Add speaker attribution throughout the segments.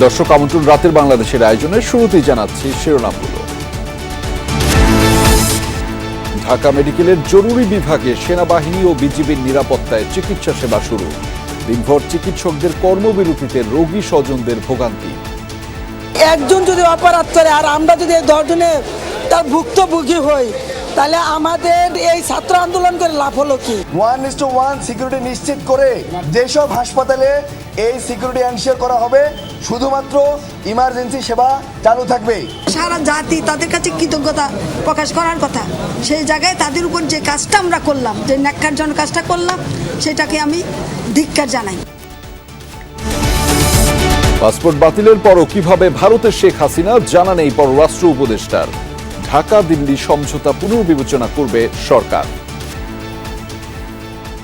Speaker 1: দর্শক, আমন্ত্রণ রাতের বাংলাদেশের আয়োজনে। শুরুতেই জানাচ্ছি শিরোনামগুলো। ঢাকা মেডিকেলের জরুরি বিভাগে সেনাবাহিনী ও বিজিবির নিরাপত্তায় চিকিৎসা সেবা শুরু। দিনভর চিকিৎসকদের কর্মবিরতিতে রোগী স্বজনদের ভোগান্তি।
Speaker 2: একজন যদি অপরাধ করে আর আমরা যদি 10 জনে তার ভুক্তভোগী হই, তাহলে আমাদের এই ছাত্র আন্দোলন করে লাভ হলো কি?
Speaker 3: 1:1 সিকিউরিটি নিশ্চিত করে যেসব হাসপাতালে এই সিকিউরিটি এনশিওর করা হবে, শুধুমাত্র ইমার্জেন্সি সেবা চালু থাকবে।
Speaker 4: সারা জাতি তাদের কাছে কৃতজ্ঞতা প্রকাশ করার কথা। সেই জায়গায় তাদের উপর যে কাজটা আমরা করলাম, যে ন্যাক্কারজনক কাজটা করলাম, সেটাকে আমি ধিক্কার জানাই।
Speaker 1: পাসপোর্ট বাতিলের পরও কিভাবে ভারতের শেখ হাসিনা জানা নেই পররাষ্ট্র উপদেষ্টার। ঢাকা দিল্লি সমঝোতা পুনর্বিবেচনা করবে সরকার।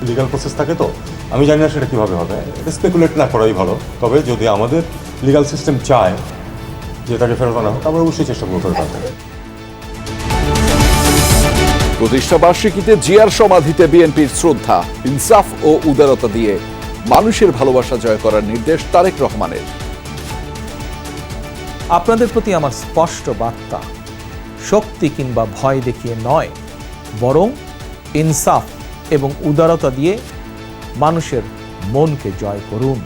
Speaker 5: লিগ্যাল প্রসেস থাকে, তো আমি জানি না সেটা কিভাবে হবে। স্পেকুলেট না করাই ভালো। তবে যদি আমাদের লিগ্যাল সিস্টেম চায় যে তাকে ফেরত আনা হোক, আমরা অবশ্যই চেষ্টা করবো ফেরত আনতে।
Speaker 1: প্রতিষ্ঠা বার্ষিকীতে জিয়ার সমাধিতে বিএনপির শ্রদ্ধা, ইনসাফ ও উদারতা দিয়ে মানুষের ভালোবাসা জয় করার নির্দেশ তারেক রহমানের।
Speaker 6: আপনাদের প্রতি আমার স্পষ্ট বার্তা, শক্তি কিংবা ভয় দেখিয়ে নয়, বরং ইনসাফ এবং উদারতা দিয়ে মানুষের মনকে জয় করুন।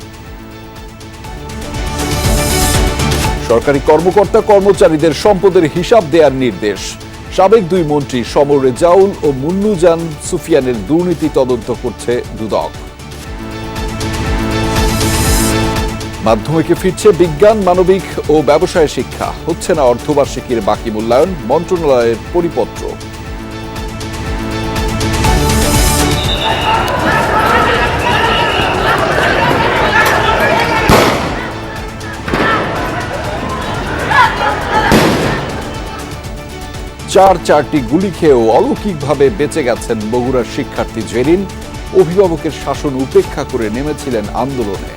Speaker 1: সরকারি কর্মকর্তা কর্মচারীদের সম্পদের হিসাব দেওয়ার নির্দেশ। সাবেক 2 মন্ত্রী সমর রেজাউল ও মুন্নুজান সুফিয়ানের দুর্নীতি তদন্ত করছে দুদক। মাধ্যমিকে ফিরছে বিজ্ঞান, মানবিক ও ব্যবসায় শিক্ষা। হচ্ছে না অর্ধবার্ষিকীর বাকি মূল্যায়ন, মন্ত্রণালয়ের পরিপত্র। চারটি গুলি খেয়েও অলৌকিকভাবে বেঁচে গেছেন বগুড়ার শিক্ষার্থী জেরিন। অভিভাবকের শাসন উপেক্ষা করে নেমেছিলেন আন্দোলনে।